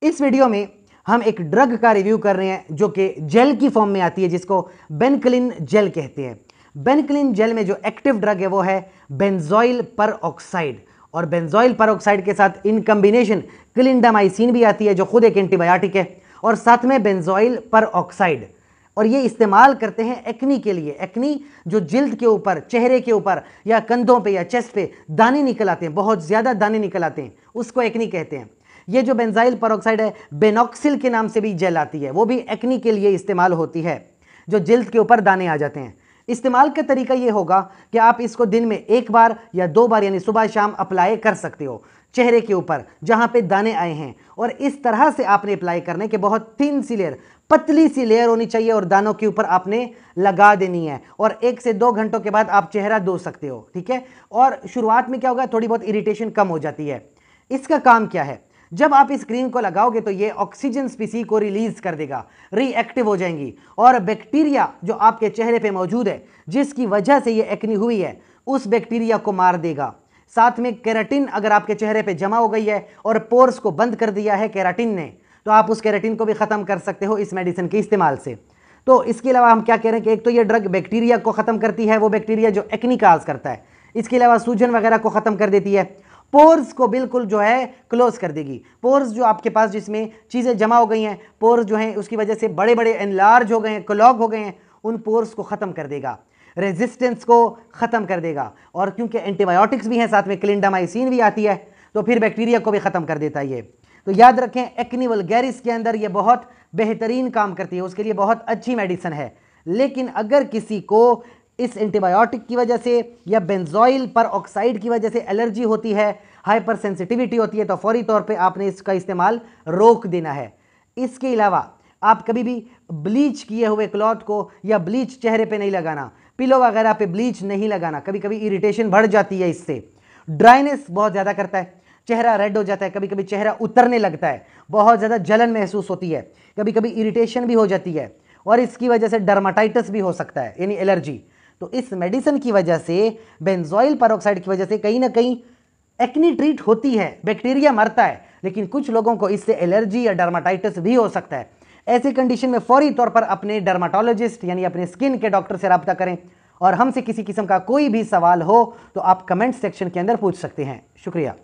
इस वीडियो में हम एक ड्रग का रिव्यू कर रहे हैं जो कि जेल की फॉर्म में आती है, जिसको बेनक्लिन जेल कहते हैं। बेनक्लिन जेल में जो एक्टिव ड्रग है वो है बेंजोइल परऑक्साइड, और बेंजोइल परऑक्साइड के साथ इन कॉम्बिनेशन क्लिंडामाइसिन भी आती है जो खुद एक एंटीबायोटिक है, और साथ में बेंजोइल परऑक्साइड। और ये इस्तेमाल करते हैं एक्नी के लिए। एक्नी जो जिल्द के ऊपर, चेहरे के ऊपर या कंधों पे या चेस्ट पे दाने निकल आते हैं, बहुत ज़्यादा दाने निकल आते हैं, उसको एक्नी कहते हैं। ये जो बेंजाइल परऑक्साइड है, बेनॉक्सिल के नाम से भी जेल आती है, वो भी एक्नी के लिए इस्तेमाल होती है, जो जिल्द के ऊपर दाने आ जाते हैं। इस्तेमाल का तरीका ये होगा कि आप इसको दिन में 1 बार या 2 बार यानी सुबह शाम अप्लाई कर सकते हो चेहरे के ऊपर जहां पे दाने आए हैं। और इस तरह से आपने अप्लाई करने के बहुत थिन सी लेयर, पतली सी लेयर होनी चाहिए, और दानों के ऊपर आपने लगा देनी है, और 1 से 2 घंटों के बाद आप चेहरा धो सकते हो, ठीक है। और शुरुआत में क्या होगा, थोड़ी बहुत इरिटेशन कम हो जाती है। इसका काम क्या है, जब आप इस क्रीम को लगाओगे तो ये ऑक्सीजन स्पीसी को रिलीज कर देगा, रिएक्टिव हो जाएंगी, और बैक्टीरिया जो आपके चेहरे पे मौजूद है जिसकी वजह से ये एक्नी हुई है, उस बैक्टीरिया को मार देगा। साथ में केराटिन अगर आपके चेहरे पे जमा हो गई है और पोर्स को बंद कर दिया है केराटिन ने, तो आप उस केराटिन को भी खत्म कर सकते हो इस मेडिसिन के इस्तेमाल से। तो इसके अलावा हम क्या कह रहे हैं कि एक तो ये ड्रग बैक्टीरिया को खत्म करती है, वो बैक्टीरिया जो एक्नी काज करता है। इसके अलावा सूजन वगैरह को खत्म कर देती है, पोर्स को बिल्कुल जो है क्लोज कर देगी। पोर्स जो आपके पास जिसमें चीज़ें जमा हो गई हैं, पोर्स जो हैं उसकी वजह से बड़े बड़े एनलार्ज हो गए हैं, क्लॉग हो गए हैं, उन पोर्स को ख़त्म कर देगा, रेजिस्टेंस को ख़त्म कर देगा। और क्योंकि एंटीबायोटिक्स भी हैं, साथ में क्लिंडामाइसिन भी आती है, तो फिर बैक्टीरिया को भी ख़त्म कर देता है ये। तो याद रखें, एक्नी वल्गैरिस के अंदर ये बहुत बेहतरीन काम करती है, उसके लिए बहुत अच्छी मेडिसिन है। लेकिन अगर किसी को इस एंटीबायोटिक की वजह से या बेंजोइल परऑक्साइड की वजह से एलर्जी होती है, हाइपर सेंसिटिविटी होती है, तो फौरी तौर पे आपने इसका इस्तेमाल रोक देना है। इसके अलावा आप कभी भी ब्लीच किए हुए क्लॉथ को या ब्लीच चेहरे पे नहीं लगाना, पिलो वगैरह पे ब्लीच नहीं लगाना, कभी कभी इरिटेशन बढ़ जाती है इससे। ड्राइनेस बहुत ज़्यादा करता है, चेहरा रेड हो जाता है, कभी कभी चेहरा उतरने लगता है, बहुत ज़्यादा जलन महसूस होती है, कभी कभी इरिटेशन भी हो जाती है, और इसकी वजह से डर्माटाइटिस भी हो सकता है, यानी एलर्जी। तो इस मेडिसिन की वजह से, बेंजोइल परऑक्साइड की वजह से कहीं ना कहीं एक्नी ट्रीट होती है, बैक्टीरिया मरता है, लेकिन कुछ लोगों को इससे एलर्जी या डर्माटाइटिस भी हो सकता है। ऐसे कंडीशन में फौरी तौर पर अपने डर्माटोलॉजिस्ट यानी अपने स्किन के डॉक्टर से रब्ता करें, और हमसे किसी किस्म का कोई भी सवाल हो तो आप कमेंट सेक्शन के अंदर पूछ सकते हैं। शुक्रिया।